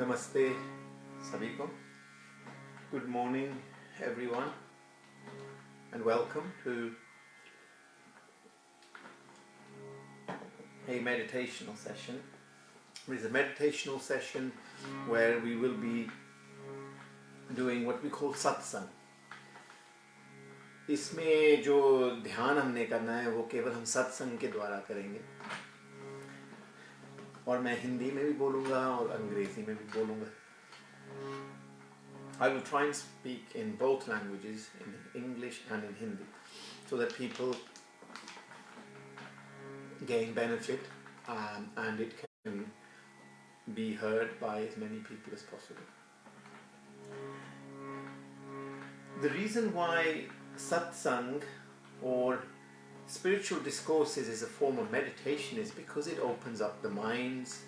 नमस्ते सभी को. Good morning everyone and welcome to a meditational session. It is a meditational session where we will be doing what we call satsang. इसमें जो ध्यान हमने करना है वो केवल हम सत्संग के द्वारा करेंगे और मैं हिंदी में भी बोलूँगा और अंग्रेजी में भी बोलूँगा. I will try and speak in both languages, in English and in Hindi, so that people gain benefit and it can be heard by as many people as possible. The reason why satsang or spiritual discourses is a form of meditation is because it opens up the mind's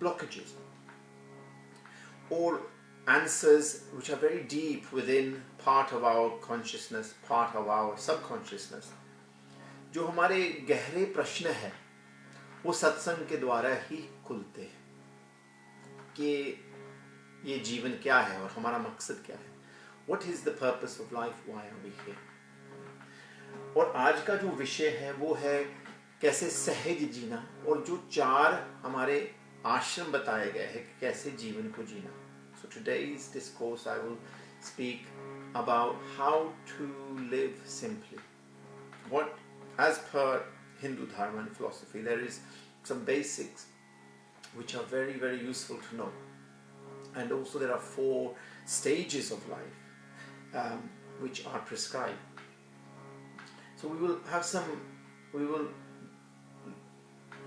blockages or answers which are very deep within part of our consciousness, part of our subconsciousness. जो हमारे गहरे प्रश्न है वो सत्संग के द्वारा ही खुलते हैं कि ये जीवन क्या है और हमारा मकसद क्या है. What is the purpose of life? Why are we here? और आज का जो विषय है वो है कैसे सहज जीना और जो 4 हमारे आश्रम बताए गए हैं कि कैसे जीवन को जीना. So today's discourse I will speak about how to live simply. What, as per Hindu Dharma and philosophy, there is some basics which are very, very useful to know. And also there are 4 stages of life which are prescribed. So we will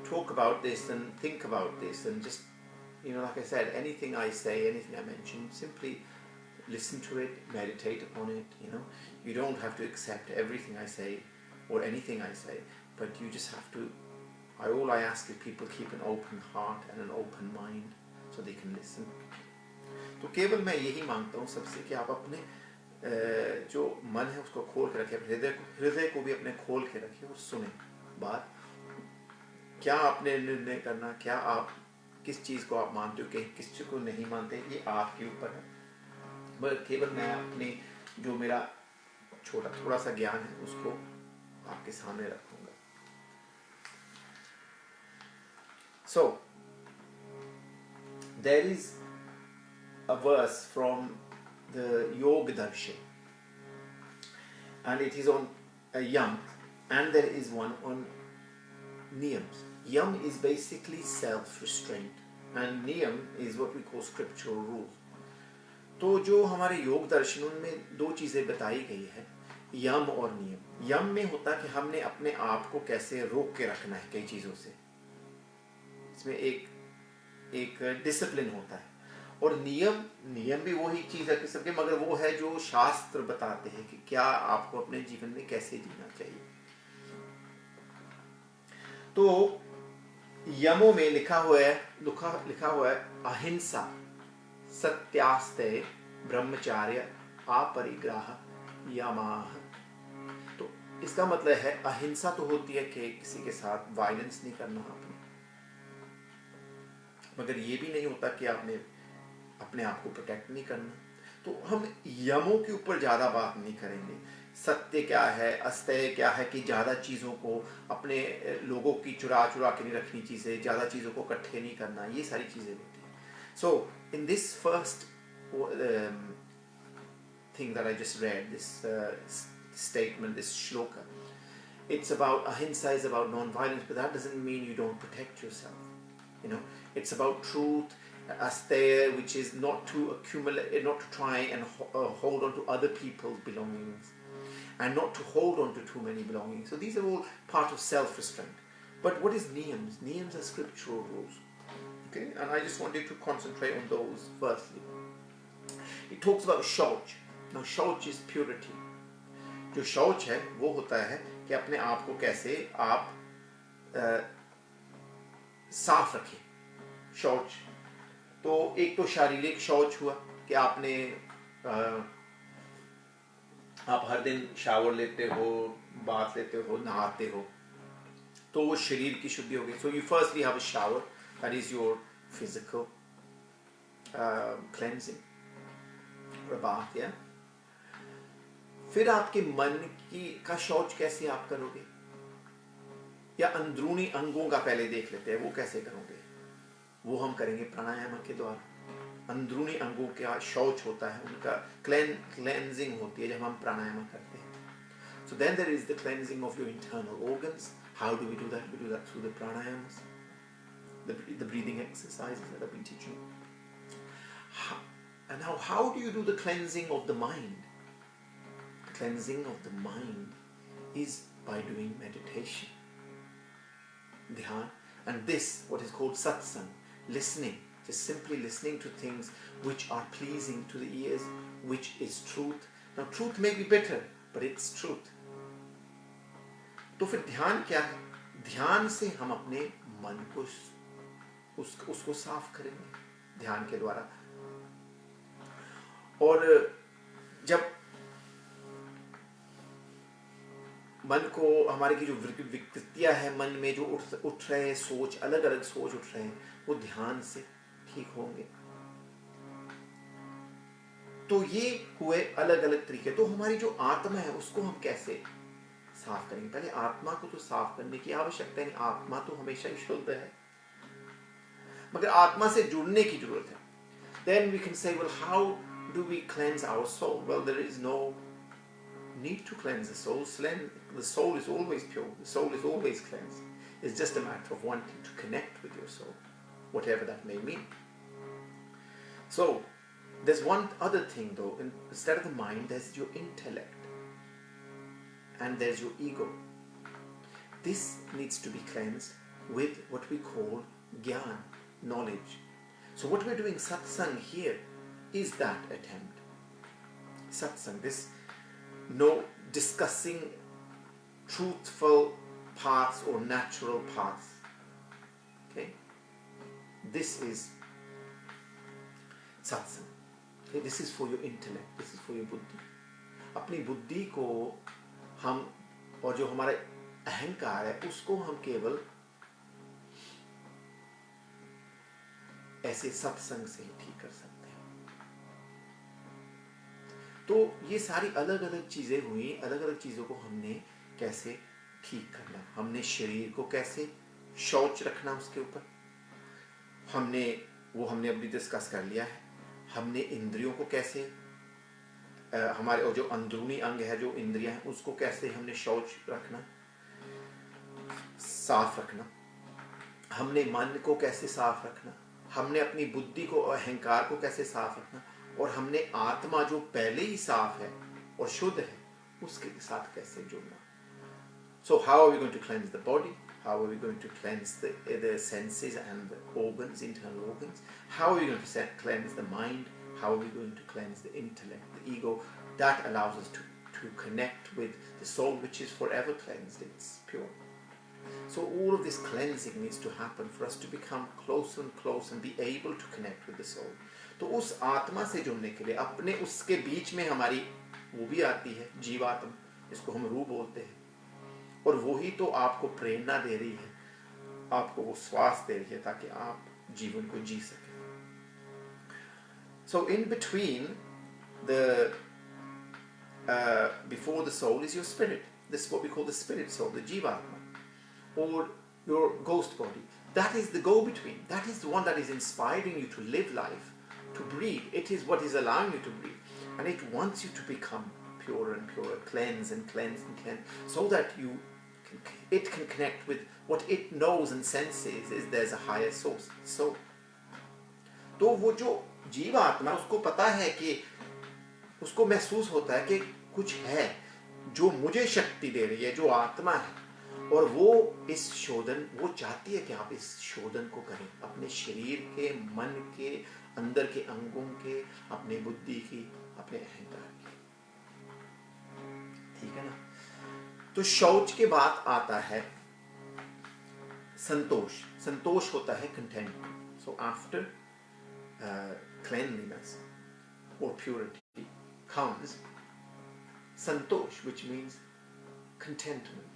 talk about this and think about this and just, like I said, anything I say, anything I mention, simply listen to it, meditate upon it, You don't have to accept everything I say or anything I say, but you just have to, all I ask is people keep an open heart and an open mind so they can listen. तो केवल मैं यही मांगता हूँ सबसे कि आप अपने जो मन है उसको खोल के रखें, हृदय को भी अपने खोल के रखें और सुने बात. क्या आपने निर्णय करना, क्या आप किस चीज़ को आप मानते हो, किस चीज़ को नहीं मानते, ये आपके ऊपर है. बस केवल मैं अपने जो मेरा थोड़ा सा ज्ञान है उसको आपके सामने रखूँगा. So there is a verse from the Yoga Darshan, and it is on Yam, and there is one on Niyams. Yam is basically self-restraint, and Niyam is what we call scriptural rules. तो जो हमारे योग दर्शन उनमें 2 चीज़ें बताई गई है, यम और नियम. यम में होता है कि हमने अपने आप को कैसे रोक के रखना है कई चीज़ों से, इसमें एक डिसिप्लिन होता है. और नियम भी वही चीज़ है किस्म के, मगर वो है जो शास्त्र बताते हैं कि क्या आपको अपने जीवन में कैसे जीना चाहिए. तो यमों में लिखा हुआ है अहिंसा, सत्यास्तेय, ब्रह्मचार्य, अपरिग्रह, यमाः. तो इसका मतलब है अहिंसा तो होती है कि किसी के साथ वायलेंस नहीं करना आपने, मगर ये भी नहीं होता कि आपने अपने आप को प्रोटेक्ट नहीं करना. तो हम यमों के ऊपर ज़्यादा बात नहीं करेंगे. सत्य क्या है, अस्तेय क्या है कि ज़्यादा चीज़ों को अपने लोगों की चुरा के नहीं रखनी चीज़ें, ज़्यादा चीज़ों को इकट्ठे नहीं करना, ये सारी चीज़ें होती हैं. So in this first thing that I just read, this statement, this shloka, it's about ahimsa, is about non-violence, but that doesn't mean you don't protect yourself. It's about truth. Asteya, which is not to accumulate, not to try and hold on to other people's belongings, and not to hold on to too many belongings. So these are all part of self-restraint. But what is niyams? Niyams are scriptural rules. Okay, and I just wanted to concentrate on those firstly. It talks about shauch. Now shauch is purity. जो शौच है वो होता है कि अपने आप को कैसे आप साफ रखें. शौच तो एक तो शारीरिक शौच हुआ कि आपने आप हर दिन शावर लेते हो, बाथ लेते हो, नहाते हो, तो वो शरीर की शुद्धि होगी. So you firstly have a shower, That is your physical cleansing or bath, yeah? फिर आपके मन का शौच कैसे आप करोगे? या अंदरूनी अंगों का पहले देख लेते हैं, वो कैसे करोगे? वो हम करेंगे प्राणायाम के द्वारा। अंदरूनी अंगों का शौच होता है, उनका क्लेंजिंग होती है जब हम प्राणायाम करते हैं। So then there is the cleansing of your internal organs. How do we do that? We do that through the pranayamas, the breathing exercises that I've been teaching. And now, how do you do the cleansing of the mind? The cleansing of the mind is by doing meditation, dhyan, and this, what is called satsang, listening, just simply listening to things which are pleasing to the ears, which is truth. Now, truth may be bitter, but it's truth. तो फिर ध्यान क्या है? ध्यान से हम अपने मन को उसको साफ करेंगे ध्यान के द्वारा। और जब मन को, हमारे की जो विकृतियां है मन में जो उठ रहे हैं, सोच, अलग अलग सोच उठ रहे हैं, वो ध्यान से ठीक होंगे। तो ये हुए अलग अलग तरीके। तो हमारी जो आत्मा है उसको हम कैसे साफ करेंगे? पहले आत्मा को तो साफ करने की आवश्यकता नहीं, आत्मा तो हमेशा ही शुद्ध है, मगर आत्मा से जुड़ने की जरूरत है। Then we can say, well, how do we cleanse our soul? Well, there is no need to cleanse the soul. The soul is always pure. The soul is always cleansed. It's just a matter of wanting to connect with your soul, whatever that may mean. So, there's one other thing though. Instead of the mind, there's your intellect. And there's your ego. This needs to be cleansed with what we call gyan, knowledge. So what we're doing satsang here is that attempt. Satsang, this discussing truthful paths or natural paths. Okay? This is satsang. Okay? This is for your intellect. This is for your buddhi. अपनी बुद्धि को हम, और जो हमारा अहंकार है उसको हम केवल ऐसे सत्संग से ही ठीक कर सकते हैं। तो ये सारी अलग अलग चीजें हुई। अलग अलग चीजों को हमने कैसे ठीक करना, हमने शरीर को कैसे शौच रखना, उसके ऊपर हमने अभी डिस्कस कर लिया है। हमने इंद्रियों को कैसे, हमारे और जो अंदरूनी अंग है, जो इंद्रियां हैं, उसको कैसे हमने शौच रखना, साफ रखना। हमने मन को कैसे साफ रखना, हमने अपनी बुद्धि को और अहंकार को कैसे साफ रखना, और हमने आत्मा जो पहले ही साफ है और शुद्ध है उसके साथ कैसे जुड़ना। So how are we going to cleanse the body? How are we going to cleanse the senses and the organs, internal organs? How are we going to cleanse the mind? How are we going to cleanse the intellect, the ego? That allows us to connect with the soul, which is forever cleansed. It's pure. So all of this cleansing needs to happen for us to become closer and closer and be able to connect with the soul. तो उस आत्मा से जुड़ने के लिए अपने उसके बीच में हमारी वो भी आती है जीवात्मा, इसको हम रूह बोलते हैं, और वो ही तो आपको प्रेरणा दे रही है, आपको वो श्वास दे रही है ताकि आप जीवन को जी सकें। So in between the before the soul is your spirit. This is what we call the spirit soul, the jivatma, or your ghost body. That is the go-between. That is the one that is inspiring you to live life, to breathe. It is what is allowing you to breathe, and it wants you to become purer and purer, cleanse and cleanse and cleanse, so that it can connect with what it knows and senses is there's a higher source. So, तो वो जो जीवात्मा, उसको पता है कि उसको महसूस होता है कि कुछ है जो मुझे शक्ति दे रही है, जो आत्मा है, और वो इस शोधन, वो चाहती है कि आप इस शोधन को करें अपने शरीर के, मन के, अंदर के अंगों के, अपने बुद्धि की, अपने अहंकार की। ठीक है ना? तो शौच के बाद आता है संतोष। संतोष होता है contentment. So after cleanliness or purity comes santosh, which means contentment.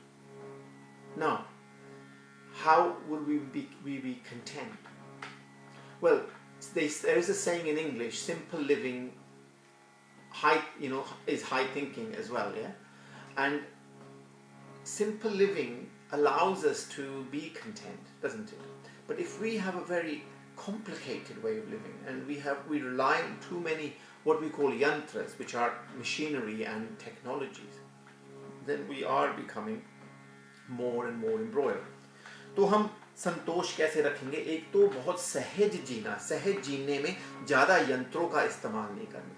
Now, how will we be content? Well, there is a saying in English, simple living is high thinking as well, yeah? And simple living allows us to be content, doesn't it? But if we have a very complicated way of living, and we rely on too many what we call yantras, which are machinery and technologies, then we are becoming more and more embroiled. तो हम संतोष कैसे रखेंगे? एक तो बहुत सहज जीना, सहज जीने में ज़्यादा यंत्रों का इस्तेमाल नहीं करना,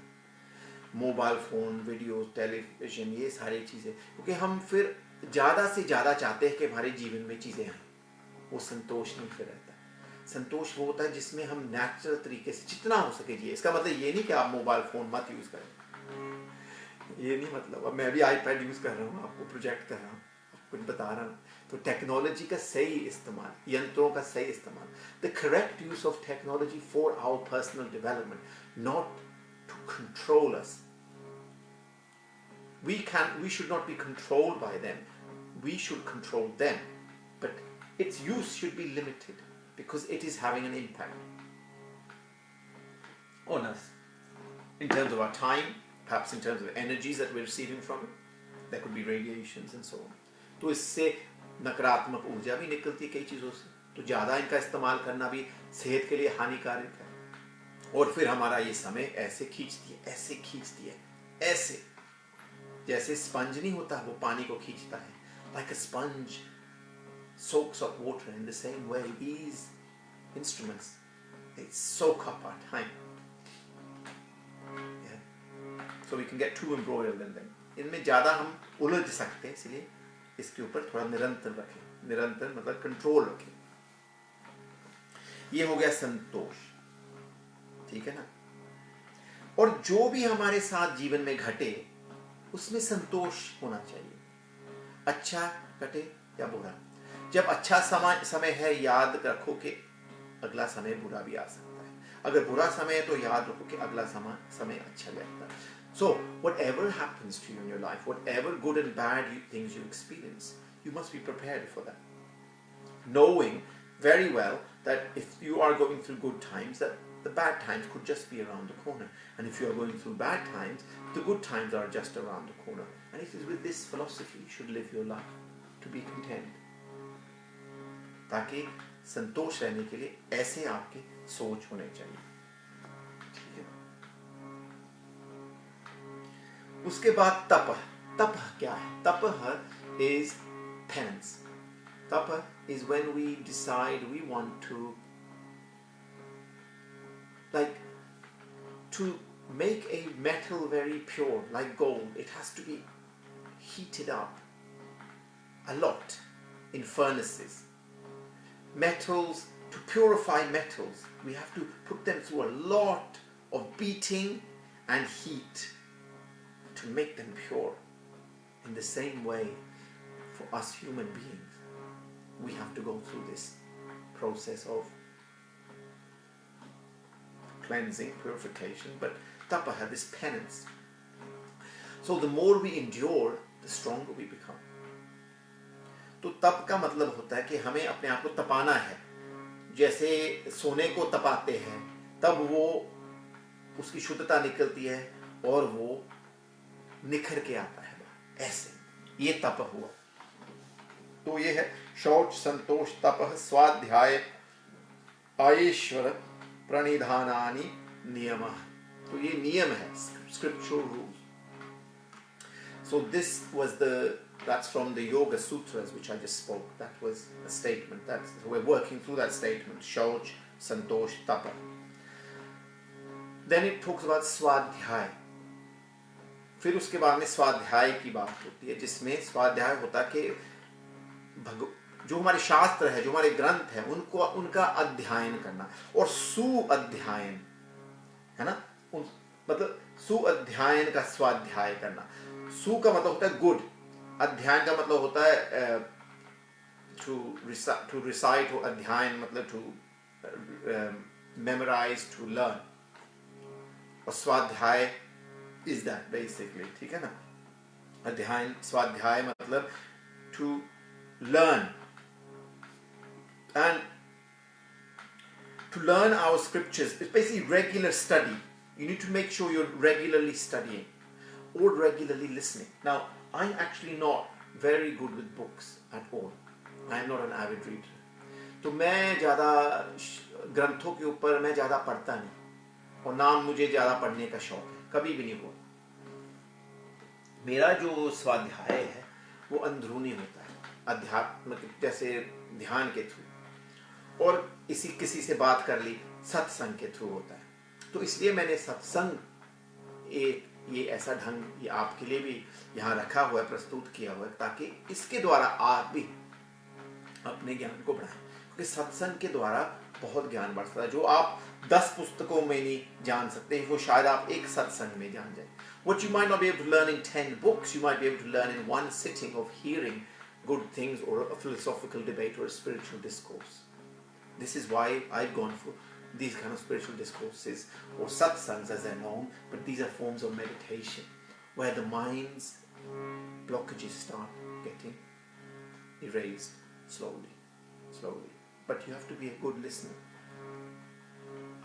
मोबाइल फ़ोन, वीडियो, टेलीविज़न, ये सारी चीज़ें, क्योंकि हम फिर ज़्यादा से ज़्यादा चाहते हैं कि हमारे जीवन में चीज़ें आएँ, वो संतोष नहीं फिर रहता। संतोष वो होता है जिसमें हम नेचुरल तरीके से जितना हो सके जिए। इसका मतलब ये नहीं कि आप मोबाइल फ़ोन मत यूज़ करें, ये नहीं मतलब। अब मैं भी आईपैड यूज़ कर रहा हूँ, आपको प्रोजेक्ट कर रहा हूँ, आपको बता रहा हूँ। तो टेक्नोलॉजी का सही इस्तेमाल, यंत्रों का सही इस्तेमाल, the correct use of technology for our personal development, not to control us. We should not be controlled by them. We should control them. But its use should be limited because it is having an impact on us in terms of our time, perhaps in terms of the energies that we're receiving from it. There could be radiations and so on. तो इससे नकारात्मक ऊर्जा भी निकलती है कई चीज़ों से, तो ज़्यादा इनका इस्तेमाल करना भी सेहत के लिए हानिकारक है। और फिर हमारा ये समय ऐसे खींचती है, ऐसे खींचती है, ऐसे जैसे स्पंज नहीं होता, वो पानी को खींचता है, like a sponge soaks up water. In the same way, these instruments, they soak up our time. Yeah. So we can get too embroiled in them. इनमें ज़्यादा हम उलझ सकते हैं, इसलिए इसके ऊपर थोड़ा निरंतर रखें। निरंतर मतलब कंट्रोल रखें। ये हो गया संतोष, ठीक है ना? और जो भी हमारे साथ जीवन में घटे उसमें संतोष होना चाहिए, अच्छा घटे या बुरा। जब अच्छा समय है, याद रखो कि अगला समय बुरा भी आ सकता है। अगर बुरा समय है तो याद रखो कि अगला समय अच्छा भी आता है। So, whatever happens to you in your life, whatever good and bad things you experience, you must be prepared for that. Knowing very well that if you are going through good times, that the bad times could just be around the corner. And if you are going through bad times, the good times are just around the corner. And it is with this philosophy you should live your life, to be content. ताकि संतोष रहने के लिए ऐसे आपके सोच होने चाहिए, ठीक है? उसके बाद तप। तप क्या है? तप is penance. Tapa is when we decide we want to make a metal very pure, like gold. It has to be heated up a lot in furnaces. Metals, to purify metals, we have to put them through a lot of beating and heat to make them pure. In the same way, for us human beings, we have to go through this process of cleansing, purification, but tapaha, this penance. So the more we endure, the stronger we become. तो तप का मतलब होता है कि हमें अपने आप को तपाना है। जैसे सोने को तपाते हैं, तब वो उसकी शुद्धता निकलती है और वो निखर के आता है, ऐसे ये तप हुआ। तो ये है शौच, संतोष, तपः, स्वाध्याय, आयेश्वर, प्रणिधानानि नियमः। तो ये नियम है, scriptural rules. So this was that's from the Yoga Sutras which I just spoke. That was a statement. We're working through that statement. Shauch, Santosh, Tapa. Then it talks about Swadhyay. फिर उसके बाद में स्वाध्याय की बात होती है, जिसमें स्वाध्याय होता है कि जो हमारे शास्त्र है, जो हमारे ग्रंथ है, उनका अध्ययन करना। और सुअध्ययन है ना, मतलब सुअध्ययन का स्वाध्याय करना। सु का मतलब होता है गुड, अध्ययन का मतलब होता है to recite, or अध्ययन मतलब to memorize, to learn. और स्वाध्याय is that basically, ठीक है ना? अध्ययन, स्वाध्याय मतलब to learn and to learn our scriptures, it's basically regular study. You need to make sure you're regularly studying or regularly listening. Now, I'm actually not very good with books at all. I am not an avid reader. तो मैं ज़्यादा ग्रंथों के ऊपर मैं ज़्यादा पढ़ता नहीं और ना मुझे ज़्यादा पढ़ने का शौक है, कभी भी नहीं हुआ. मेरा जो स्वाध्याय है वो अंदरूनी होता है, अध्यात्म जैसे ध्यान के थ्रू, और किसी से बात कर ली सत्संग के थ्रू होता है. तो इसलिए मैंने सत्संग ये ऐसा ढंग ये आपके लिए भी यहाँ रखा हुआ है, प्रस्तुत किया हुआ है, ताकि इसके द्वारा आप भी अपने ज्ञान को बढ़ाएं. क्योंकि सत्संग के द्वारा बहुत ज्ञान बढ़ता है. जो आप 10 पुस्तकों में नहीं जान सकते, वो शायद आप एक सत्संग में जान जाए. What you might not be able to learn in 10 books, you might be able to learn in one sitting of hearing good things or a philosophical debate or a spiritual discourse. This is why I've gone for these kind of spiritual discourses or satsangs as they're known, but these are forms of meditation where the mind's blockages start getting erased slowly. But you have to be a good listener.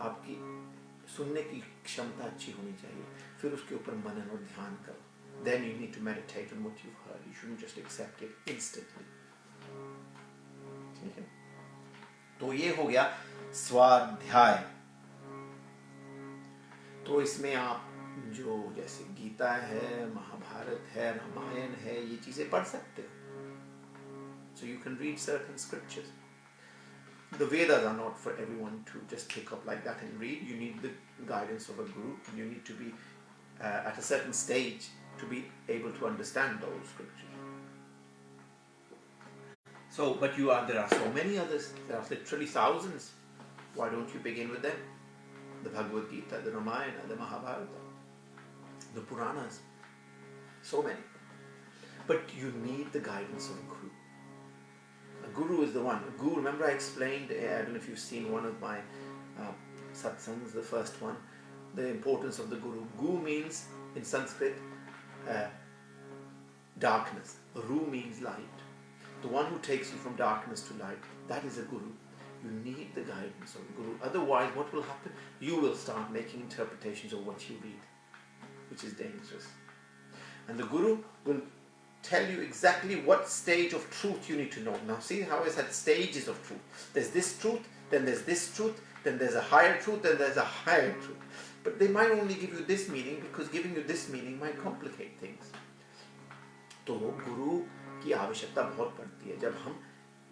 आपकी सुनने की क्षमता अच्छी होनी चाहिए, फिर उसके ऊपर मनन और ध्यान करो. Then you need to meditate on what you've heard. You shouldn't just accept it instantly. ठीक है? तो ये हो गया स्वाध्याय. तो इसमें आप जो जैसे गीता है, महाभारत है, रामायण है, ये चीजें पढ़ सकते हो. So you can read certain scriptures. The Vedas are not for everyone to just pick up like that and read. You need the guidance of a guru. You need to be at a certain stage to be able to understand those scriptures. So, but there are so many others. There are literally thousands. Why don't you begin with them? The Bhagavad Gita, the Ramayana, the Mahabharata, the Puranas. So many. But you need the guidance of a guru. A guru is the one. A guru, remember I explained, I don't know if you've seen one of my satsangs, the first one, the importance of the guru. Gu means, in Sanskrit, darkness. Ru means light. The one who takes you from darkness to light, that is a guru. You need the guidance of the guru. Otherwise, what will happen? You will start making interpretations of what you read, which is dangerous. And the guru will tell you exactly what stage of truth you need to know. Now see how I said stages of truth. There's this truth, then there's this truth, then there's a higher truth, then there's a higher truth. But they might only give you this meaning because giving you this meaning might complicate things. तो गुरु की आवश्यकता बहुत पड़ती है जब हम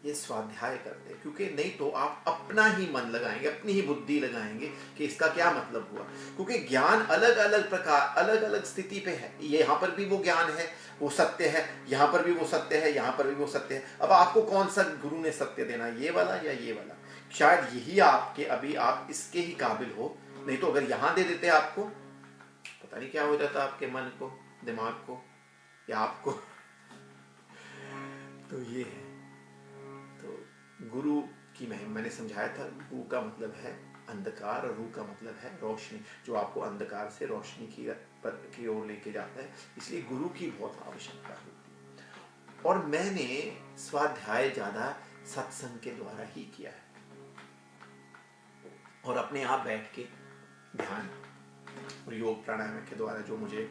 ये स्वाध्याय करते हैं, क्योंकि नहीं तो आप अपना ही मन लगाएंगे, अपनी ही बुद्धि लगाएंगे कि इसका क्या मतलब हुआ. क्योंकि ज्ञान अलग अलग प्रकार, अलग अलग स्थिति पे है. यहाँ पर भी वो ज्ञान है, वो सत्य है, यहाँ पर भी वो सत्य है, यहाँ पर भी वो सत्य है. अब आपको कौन सा गुरु ने सत्य देना, ये वाला या ये वाला? शायद यही आपके अभी आप इसके ही काबिल हो. नहीं तो अगर यहाँ दे देते आपको, पता नहीं क्या हो जाता आपके मन को, दिमाग को या आपको. तो ये है. गुरु की महिमा मैंने समझाया था. गु का मतलब है अंधकार और रू का मतलब है रोशनी, जो आपको अंधकार से रोशनी की ओर लेके जाता है. इसलिए गुरु की बहुत आवश्यकता होती है. और मैंने स्वाध्याय ज्यादा सत्संग के द्वारा ही किया है और अपने आप बैठ के ध्यान और योग प्राणायाम के द्वारा जो मुझे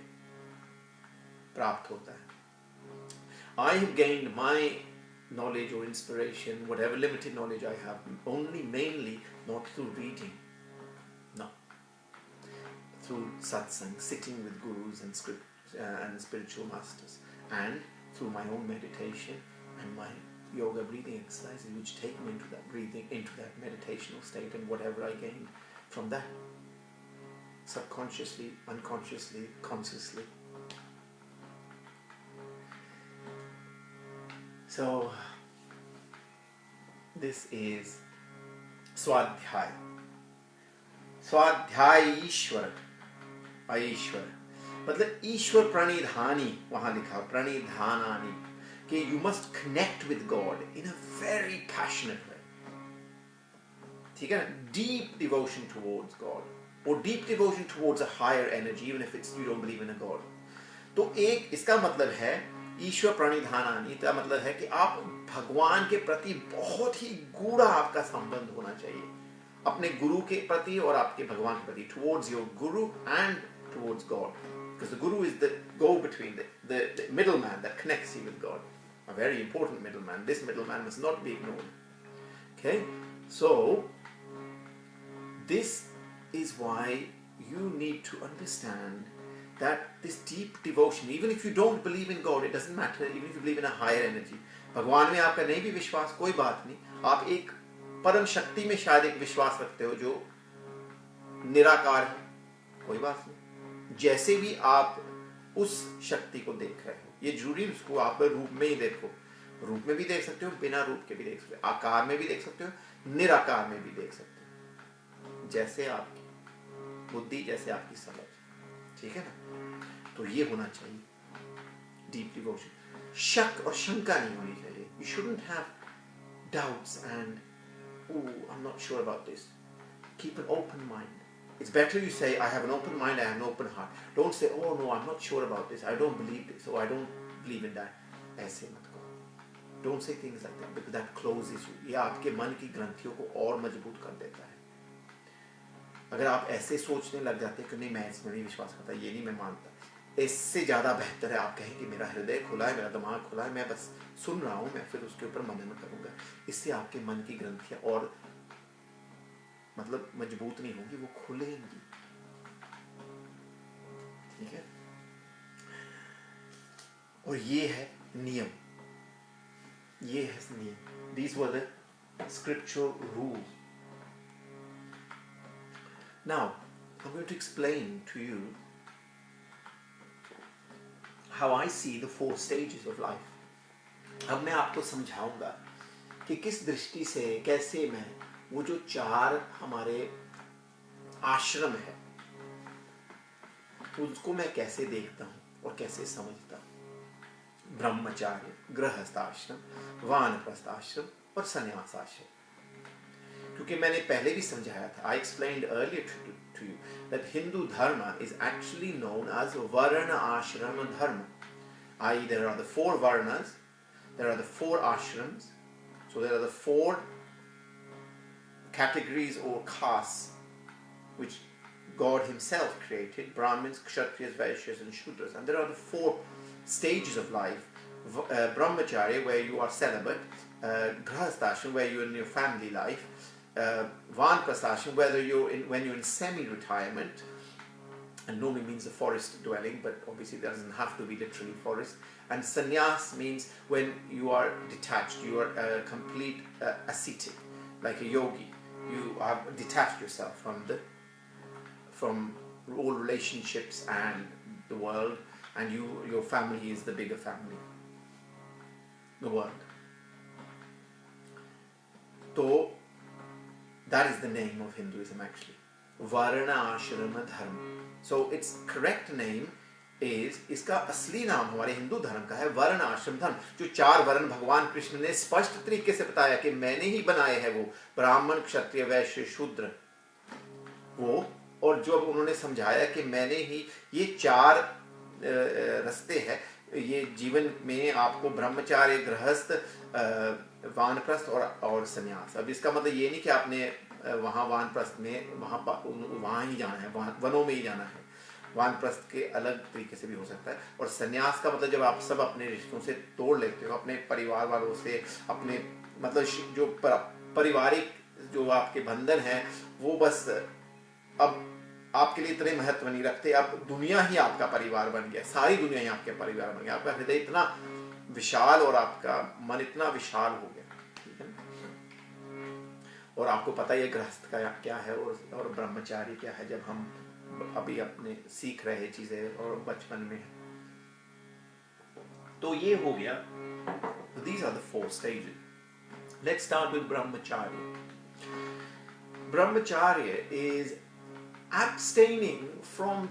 प्राप्त होता है. I have gained my knowledge or inspiration, whatever limited knowledge I have, mainly not through reading, no, through satsang, sitting with gurus and spiritual masters, and through my own meditation and my yoga breathing exercises, which take me into that breathing, into that meditational state, and whatever I gain from that, subconsciously, unconsciously, consciously. So, this is Swadhyay. Swadhyay ईश्वर, ईश्वर मतलब ईश्वर प्रणिधानी, वहां लिखा प्रणिधानानी, कि you must connect with God in a very passionate way. ठीक है ना? Deep devotion towards God, or deep devotion towards a higher energy, even if you don't believe in a God. तो एक इसका मतलब है ईश्वर प्रणिधानानी का मतलब है कि आप भगवान के प्रति बहुत ही गूढ़ा आपका संबंध होना चाहिए. अपने गुरु के प्रति और आपके भगवान के प्रति, towards your guru and towards God, because the guru is the go between, the middleman that connects you with God, a very important middleman. This middleman must not be ignored. Okay, so this is why you need to understand that this deep devotion, even if you don't believe in God, it doesn't matter, even if you believe in a higher energy, भगवान में आपका नहीं भी विश्वास, कोई बात नहीं, आप एक परम शक्ति में शायद एक विश्वास रखते हो जो निराकार है, कोई बात नहीं, जैसे भी आप उस शक्ति को देख रहे हो, ये जरूरी उसको आप रूप में ही देखो, रूप में भी देख सकते हो, बिना रूप के भी देख सकते हो, आकार में भी देख सकते हो, निराकार में भी देख सकते हो, जैसे आपकी बुद्धि, जैसे आपकी समझ, ठीक है ना। तो ये होना चाहिए डीप डिवोशन, शक और शंका नहीं होनी चाहिए. You shouldn't have doubts and I'm not sure about this. Keep an open mind. It's better you say I have an open mind, I have an open heart. Don't say oh no, I'm not sure about this, I don't believe this, so I don't believe in that. ऐसे मत कहो. Don't say things like that because that closes you. ये आपके मन की ग्रंथियों को और मजबूत कर देता है. अगर आप ऐसे सोचने लग जाते हैं कि नहीं मैं इसमें नहीं विश्वास करता, ये नहीं मैं मानता, इससे ज़्यादा बेहतर है आप कहें कि मेरा हृदय खुला है, मेरा दिमाग खुला है, मैं बस सुन रहा हूँ, मैं फिर उसके ऊपर मनन करूँगा. इससे आपके मन की ग्रंथियाँ और मतलब मजबूत नहीं होंगी, वो खुलेंगी. ठीक है. और ये है नियम, ये है नियम. These were the scriptural rules. Now, I'm going to explain to you how I see the 4 stages of life. अब मैं आपको समझाऊंगा कि किस दृष्टि से, कैसे मैं वो जो 4 हमारे आश्रम है उसको मैं कैसे देखता हूँ और कैसे समझता हूँ. ब्रह्मचार्य, गृहस्थाश्रम, वानप्रस्थ आश्रम और संन्यास आश्रम. क्योंकि मैंने पहले भी समझाया था, I explained earlier to you that Hindu Dharma is actually known as Varna Ashrama Dharma. I.e. there are the 4 Varnas, there are the 4 ashrams, so there are the 4 categories or castes which God himself created, Brahmins, Kshatriyas, Vaishyas and Shudras. And there are the 4 stages of life. Brahmacharya, where you are celibate, Grahasthashram, where you're in your family life, Vanprasthashram, whether when you're in semi-retirement, and normally means a forest dwelling, but obviously that doesn't have to be literally forest. And sannyas means when you are detached, you are a complete ascetic, like a yogi. You have detached yourself from all relationships and the world, and your family is the bigger family, the world. So that is the name of Hinduism actually, Varna Ashrama Dharma. So its correct name is, इसका असली नाम हमारे हिंदू धर्म का है वर्ण आश्रम धर्म. जो 4 वर्ण भगवान कृष्ण ने स्पष्ट तरीके से बताया कि मैंने ही बनाए हैं, वो ब्राह्मण, क्षत्रिय, वैश्य, शूद्र, वो, और जो उन्होंने समझाया कि मैंने ही ये 4 रास्ते हैं ये जीवन में आपको, ब्रह्मचार्य, गृहस्थ, वानप्रस्थ और संन्यास. अब इसका मतलब ये नहीं कि आपने वहाँ वानप्रस्थ में वहाँ ही जाना है, वनों में ही जाना है. वानप्रस्थ के अलग तरीके से भी हो सकता है. और संन्यास का मतलब जब आप सब अपने रिश्तों से तोड़ लेते हो, अपने परिवार वालों से, अपने मतलब जो पारिवारिक जो आपके बंधन हैं वो बस अब आपके लिए इतने महत्व नहीं रखते. अब दुनिया ही आपका परिवार बन गया, सारी दुनिया ही आपके परिवार बन गया. आपका हृदय इतना विशाल और आपका मन इतना विशाल हो गया. ठीक है. और आपको पता ही है गृहस्थ का क्या है और ब्रह्मचारी क्या है, जब हम अभी अपने सीख रहे चीजें और बचपन में. तो ये हो गया. These are the 4 stages. Let's start with brahmacharya. Brahmacharya is abstaining from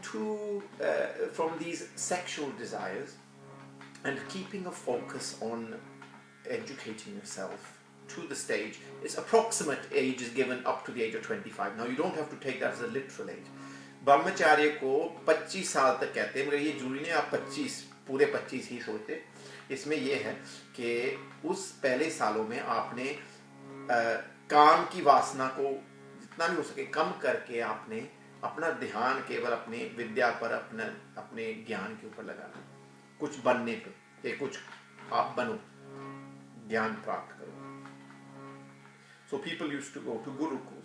these sexual desires and keeping a focus on educating yourself to the stage. Its approximate age is given up to the age of 25. Now you don't have to take that as a literal age. ब्रह्मचार्य को 25 साल तक कहते हैं, मगर ये जरूरी नहीं आप 25 पूरे 25 ही सोचते. इसमें ये है कि उस पहले सालों में आपने काम की वासना को जितना भी हो सके कम करके आपने अपना ध्यान केवल अपने विद्या पर, अपने ज्ञान के ऊपर लगाना, कुछ बनने पे, कि कुछ आप बनो, ज्ञान प्राप्त करो. So people used to go to gurukul.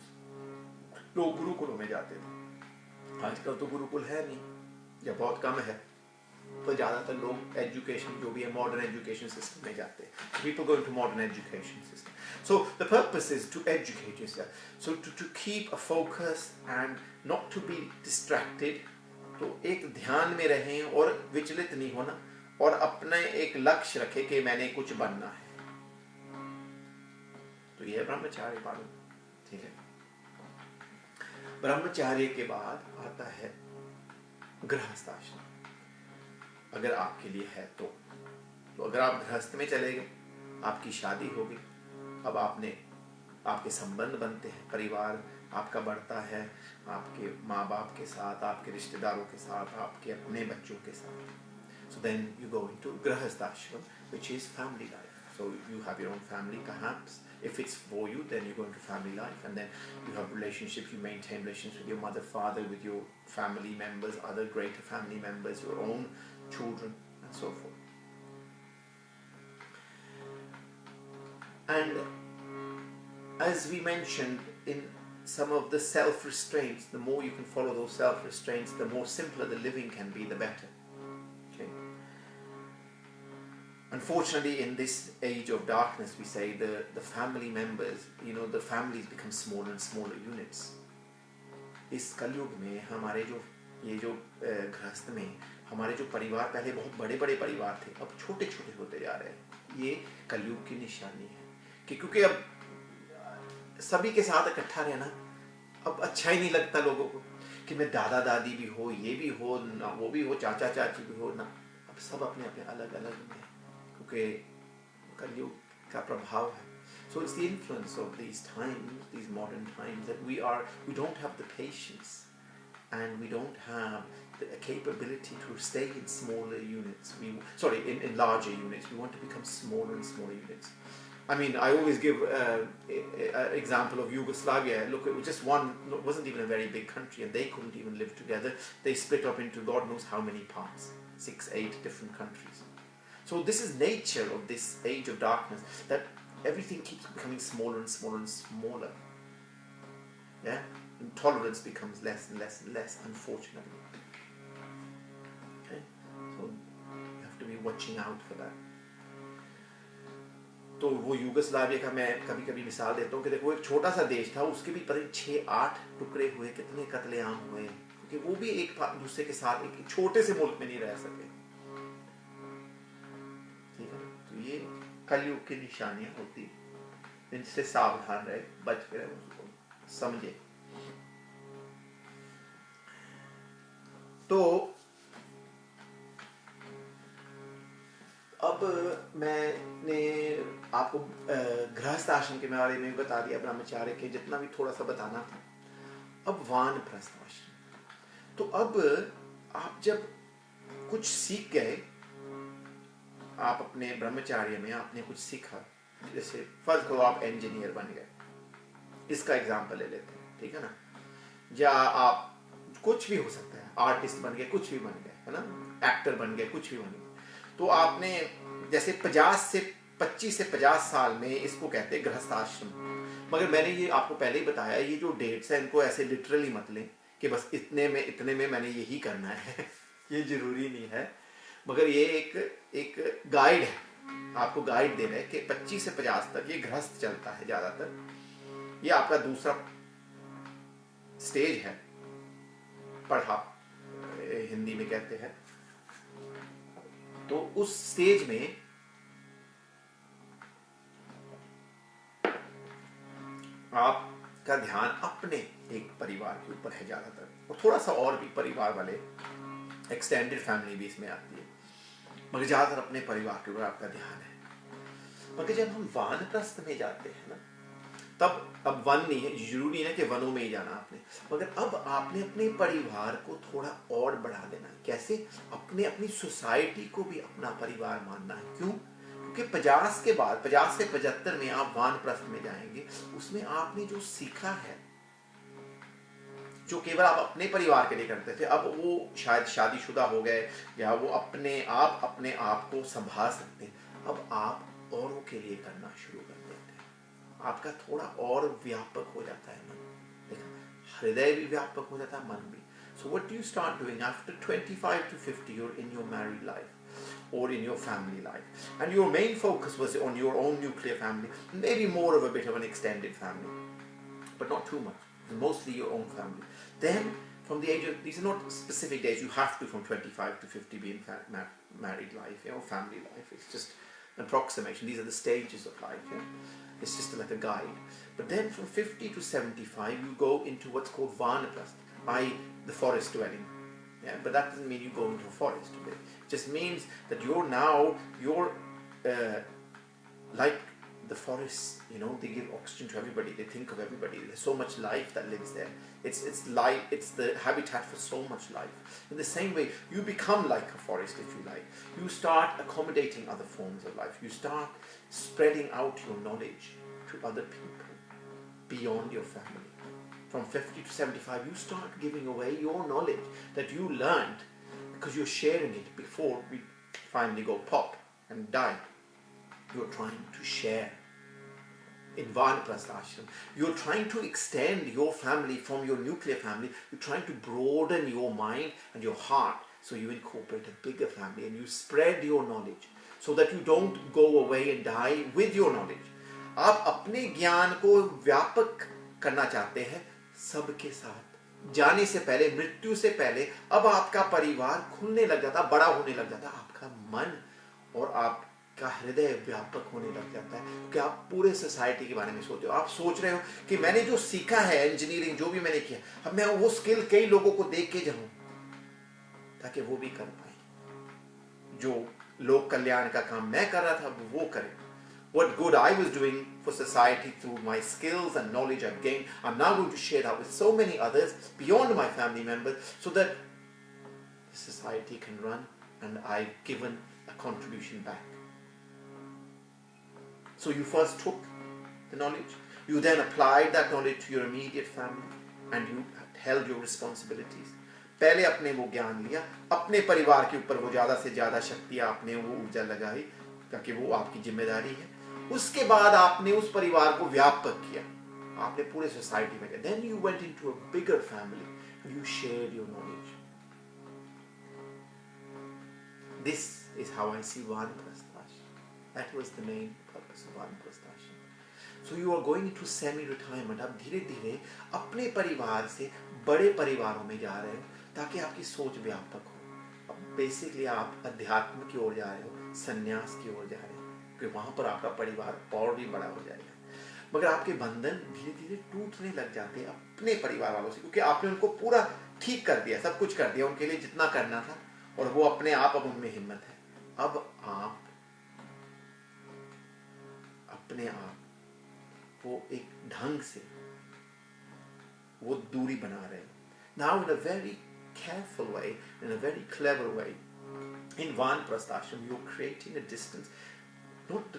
लोग गुरुकुलों में जाते थे. आजकल तो गुरुकुल है नहीं या बहुत कम है, तो ज़्यादातर लोग एजुकेशन जो भी है मॉडर्न एजुकेशन सिस्टम में जाते हैं. People go into modern education system. So the purpose is to educate yourself. So to keep a focus and not to be distracted. तो एक ध्यान में रहें और विचलित नहीं होना, और अपने एक लक्ष्य रखें कि मैंने कुछ बनना है. तो ये ब्रह्मचार्य पालन. ठीक है. ब्रह्मचार्य के बाद आता है गृहस्थाश्रम. अगर आपके लिए है तो अगर आप गृहस्थ में चले गए, आपकी शादी होगी, अब आपके संबंध बनते हैं, परिवार आपका बढ़ता है, आपके माँ बाप के साथ, आपके रिश्तेदारों के साथ, आपके अपने बच्चों के साथ. So then you go into grahastha ashram, which is family life. So you have your own family, perhaps. If it's for you, then you go into family life, and then you have relationships. You maintain relations with your mother, father, with your family members, other greater family members, your own children, and so forth. And as we mentioned, in some of the self-restraints, the more you can follow those self-restraints, the more simpler the living can be, the better. Okay. Unfortunately, in this age of darkness, we say the family members, the families become smaller and smaller units. इस कलयुग में हमारे जो गृहस्थ में हमारे जो परिवार पहले बहुत बड़े बड़े परिवार थे, अब छोटे छोटे होते जा रहे हैं. ये कलयुग की निशानी है कि क्योंकि अब सभी के साथ इकट्ठा रहना अब अच्छा ही नहीं लगता लोगों को, कि मैं दादा दादी भी हो, ये भी हो ना, वो भी हो, चाचा चाची भी हो ना. अब सब अपने अपने अलग अलग में, क्योंकि कलयुग का प्रभाव है. So it's the influence of these times, these modern times, that we don't have the patience and we don't have the capability to stay in smaller units. In larger units. We want to become smaller and smaller units. I mean, I always give an example of Yugoslavia. Look, it was just it wasn't even a very big country, and they couldn't even live together. They split up into God knows how many parts, 6, 8 different countries. So this is nature of this age of darkness, that everything keeps becoming smaller and smaller and smaller. Yeah? And tolerance becomes less and less and less, unfortunately. Okay? So you have to be watching out for that. तो वो Yugoslavia का मैं कभी कभी मिसाल देता हूँ कि देखो एक छोटा सा देश था, उसके भी पता 6-8 टुकड़े हुए, कितने कत्लेआम हुए, क्योंकि वो भी एक दूसरे के साथ एक छोटे से मुल्क में नहीं रह सके. ठीक है. तो ये कलयुग की निशानियां होती, इनसे सावधान रहे, बच के रहे, उसको समझे. तो अब मैंने आपको गृहस्थ आश्रम के बारे में बता दिया, ब्रह्मचार्य के जितना भी थोड़ा सा बताना था. अब वानप्रस्थ आश्रम. तो अब आप जब कुछ सीख गए, आप अपने ब्रह्मचार्य में आपने कुछ सीखा, जैसे फर्ज करो आप इंजीनियर बन गए, इसका एग्जाम्पल ले लेते हैं. ठीक है ना. या आप कुछ भी हो सकता है, आर्टिस्ट बन गए, कुछ भी बन गए, है ना, एक्टर बन गए, कुछ भी बन गए. तो आपने जैसे 25 से 50 साल में इसको कहते हैं गृहस्थ आश्रम. मगर मैंने ये आपको पहले ही बताया, ये जो डेट्स हैं इनको ऐसे लिटरली मत लें कि बस इतने में मैंने यही करना है. ये जरूरी नहीं है, मगर ये एक गाइड है, आपको गाइड दे रहे हैं कि 25 से 50 तक ये गृहस्थ चलता है ज्यादातर. ये आपका दूसरा स्टेज है, पढ़ा हिंदी में कहते हैं. तो उस स्टेज में आपका ध्यान अपने एक परिवार के ऊपर है ज्यादातर, और थोड़ा सा और भी परिवार वाले एक्सटेंडेड फैमिली भी इसमें आती है, मगर ज्यादातर अपने परिवार के ऊपर आपका ध्यान है. मगर जब हम वानप्रस्थ में जाते हैं ना, तब अब वन नहीं है, जरूरी है कि वनों में ही जाना आपने, मगर अब आपने अपने परिवार को थोड़ा और बढ़ा देना है. कैसे? अपनी सोसाइटी को भी अपना परिवार मानना है. क्यों? क्योंकि 50 के बाद 50 से 75 में आप वानप्रस्थ में जाएंगे, उसमें आपने जो सीखा है जो केवल आप अपने परिवार के लिए करते थे, अब वो शायद शादीशुदा हो गए या वो अपने आप को संभाल सकते हैं, अब आप औरों के लिए करना शुरू कर देते हैं। आपका थोड़ा और व्यापक हो जाता है मन, देखा, हृदय भी व्यापक हो जाता है, मन भी। So what do you start doing after 25 to 50? You're in your married life or in your family life, and your main focus was on your own nuclear family, maybe more of a bit of an extended family, but not too much, mostly your own family. Then from the age of, these are not specific days, you have to from 25 to 50 be in married life, family life. It's just an approximation. These are the stages of life. It's just like a guide. But then from 50 to 75 you go into what's called vanaprastha, i.e. the forest dwelling. But that doesn't mean you go into a forest. It just means that you're like the forests, they give oxygen to everybody, they think of everybody, there's so much life that lives there. It's life, it's the habitat for so much life. In the same way, you become like a forest, if you like. You start accommodating other forms of life. You start spreading out your knowledge to other people beyond your family. From 50 to 75, you start giving away your knowledge that you learned, because you're sharing it before we finally go pop and die. You're trying to share. In Vanaprastha ashram, you're trying to extend your family from your nuclear family. You're trying to broaden your mind and your heart, so you incorporate a bigger family and you spread your knowledge so that you don't go away and die with your knowledge. आप अपने ज्ञान को व्यापक करना चाहते हैं सबके साथ। जाने से पहले, मृत्यु से पहले, अब आपका परिवार खुलने लग जाता, बड़ा होने लग जाता, आपका मन और आपका हृदय व्यापक होने लग जाता है, क्योंकि आप पूरे सोसाइटी के बारे में सोचते हो। आप सोच रहे हो कि मैंने जो सीखा है, इंजीनियरिंग जो भी मैंने किया, अब मैं वो स्किल कई लोगों को देख के जाऊं ताकि वो भी कर पाए। जो लोक कल्याण का काम मैं कर रहा था वो करें। What good I was doing for society through my skills and knowledge I've gained, I'm now going to share that with so many others beyond my family members, so that the society can run and I've given a contribution back. So you first took the knowledge, you then applied that knowledge to your immediate family, and you held your responsibilities. पहले अपने वो ज्ञान लिया, अपने परिवार के ऊपर वो ज़्यादा से ज़्यादा शक्ति आपने वो ऊर्जा लगाई, ताकि वो आपकी जिम्मेदारी है। उसके बाद आपने उस परिवार को व्यापक किया, आपने पूरे सोसाइटी में किया। Then you went into a bigger family and you shared your knowledge. This is how I see Vanaprastha. That was the main purpose of Vanaprastha. So you are going into semi-retirement. आप धीरे धीरे अपने परिवार से बड़े परिवारों में जा रहे हो ताकि आपकी सोच व्यापक हो। अब बेसिकली आप अध्यात्म की ओर जा रहे हो, संन्यास की ओर जा रहे हो, क्योंकि वहां पर आपका परिवार और भी बड़ा हो जाएगा। मगर आपके बंधन धीरे धीरे टूटने लग जाते हैं अपने परिवार वालों से, क्योंकि आपने उनको पूरा ठीक कर दिया, सब कुछ कर दिया उनके लिए जितना करना था, और वो अपने आप अब उनमें हिम्मत है। अब आप अपने आप वो एक ढंग से वो दूरी बना रहे हो। Now in a very careful way, in a very clever way, in Vanaprastha ashram, you're creating a distance, not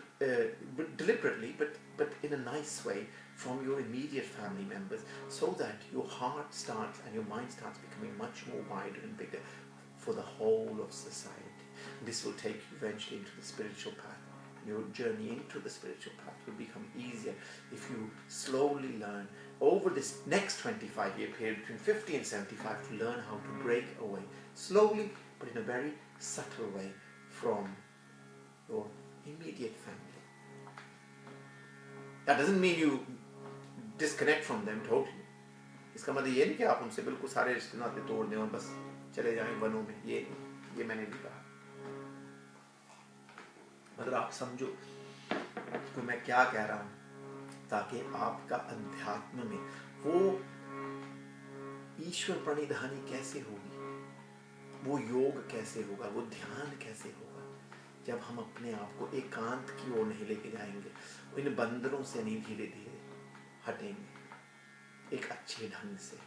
deliberately, but in a nice way, from your immediate family members, so that your heart starts and your mind starts becoming much more wider and bigger for the whole of society. This will take you eventually into the spiritual path. Your journey into the spiritual path will become easier if you slowly learn over this next 25-year period between 50 and 75 to learn how to break away slowly, but in a very subtle way, from your immediate family. That doesn't mean you disconnect from them totally. इसका मतलब ये नहीं कि आप उनसे बिल्कुल सारे रिश्ते नाते तोड़ दें और बस चले जाएं वनों में, ये मैंने नहीं कहा। मतलब आप समझो कि मैं क्या कह रहा हूं, ताकि आपका अध्यात्म में वो ईश्वर प्रणिधानी कैसे होगी, वो योग कैसे होगा, वो ध्यान कैसे होगा, जब हम अपने आप को एकांत की ओर नहीं लेके जाएंगे, इन बंधनों से नहीं धीरे धीरे हटेंगे एक अच्छे ढंग से।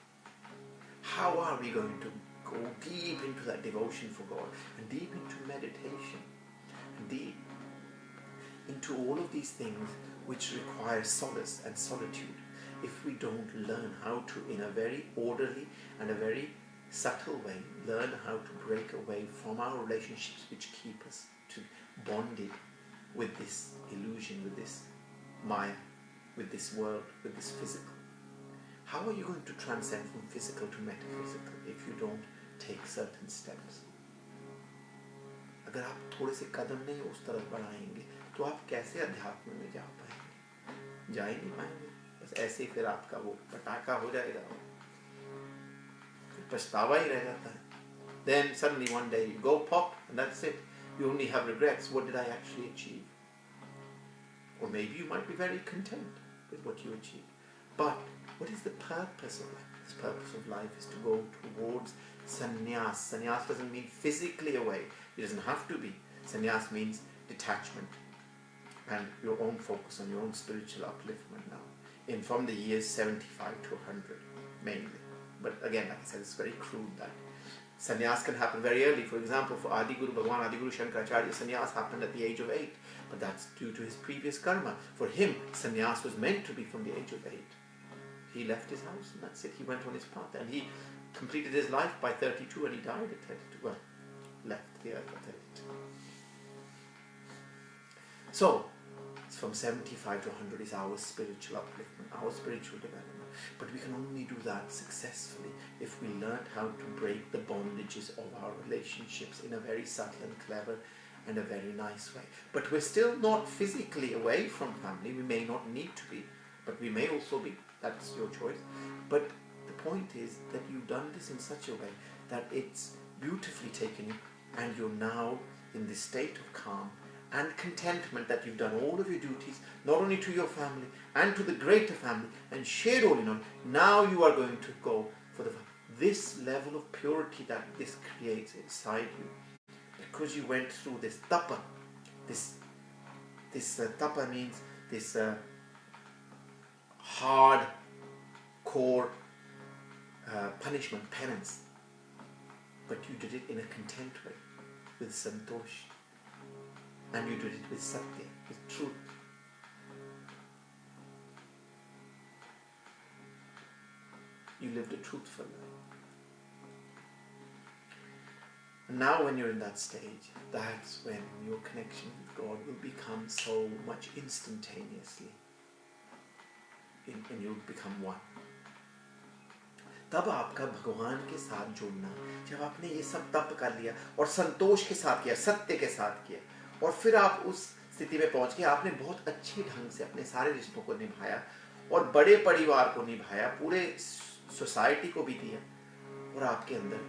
How are we going to go deep into that devotion for God and deep into meditation and deep into all of these things which require solace and solitude? if we don't learn how to, in a very orderly and a very subtle way, learn how to break away from our relationships which keep us to bonded with this illusion, with this maya, with this world, with this physical. How are you going to transcend from physical to metaphysical if you don't take certain steps? अगर आप थोड़े से कदम नहीं उस तरफ बढ़ाएंगे तो आप कैसे अध्यात्म में जा पाएंगे? जा ही नहीं पाएंगे। बस ऐसे ही फिर आपका वो पटाखा हो जाएगा, फिर पछतावा ही रह जाता है. Then suddenly one day you go pop and that's it. You only have regrets. What did I actually achieve? Or maybe you might be very content with what you achieved. But what is the purpose of life? The purpose of life is to go towards sannyas. Sannyas doesn't mean physically away. It doesn't have to be. Sannyas means detachment and your own focus on your own spiritual upliftment now. From the years 75 to 100 mainly. But again, like I said, it's very crude that. Sannyas can happen very early. For example, for Adi Guru Bhagwan, Adi Guru Shankaracharya, sannyas happened at the age of 8. But that's due to his previous karma. For him, sannyas was meant to be from the age of 8. He left his house and that's it. He went on his path and he completed his life by 32 and he died at 32. Well, left the earth at 32. So, from 75 to 100 is our spiritual upliftment, our spiritual development. But we can only do that successfully if we learn how to break the bondages of our relationships in a very subtle and clever and a very nice way. But we're still not physically away from family. We may not need to be, but we may also be. That's your choice. But the point is that you've done this in such a way that it's beautifully taken you and you're now in this state of calm and contentment that you've done all of your duties, not only to your family and to the greater family, and shared all in all. Now you are going to go for this level of purity that this creates inside you, because you went through this tapa. This tapa means this hard core punishment, penance, but you did it in a content way, with santosh. And you did it with satya, with truth. You lived a truthful life. And now when you're in that stage, that's when your connection with God will become so much instantaneously. And you'll become one. तब आपका भगवान के साथ जुड़ना, जब आपने ये सब तप कर लिया और संतोष के साथ किया, सत्य के साथ किया, और फिर आप उस स्थिति में पहुंच गए, आपने बहुत अच्छे ढंग से अपने सारे रिश्तों को निभाया और बड़े परिवार को निभाया, पूरे सोसाइटी को भी दिया, और आपके अंदर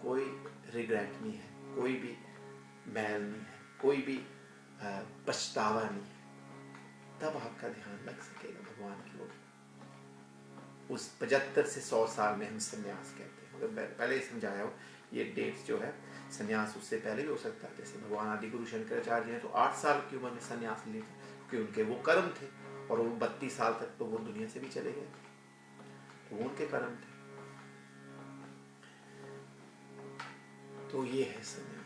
कोई रिग्रेट नहीं है, कोई भी मैल नहीं है, कोई भी पछतावा नहीं है, तब आपका ध्यान लग सकेगा भगवान की ओर. उस 75 से 100 साल में हम संन्यास कहते हैं. मतलब पहले ही समझाया हो, ये डेट्स जो है, संन्यास उससे पहले भी हो सकता है. जैसे भगवान आदि गुरु शंकराचार्य ने तो 8 साल की उम्र में संन्यास लिया था, क्योंकि उनके वो कर्म थे, और वो 32 साल तक तो वो दुनिया से भी चले गए थे, तो वो उनके कर्म थे. तो ये है संन्यास.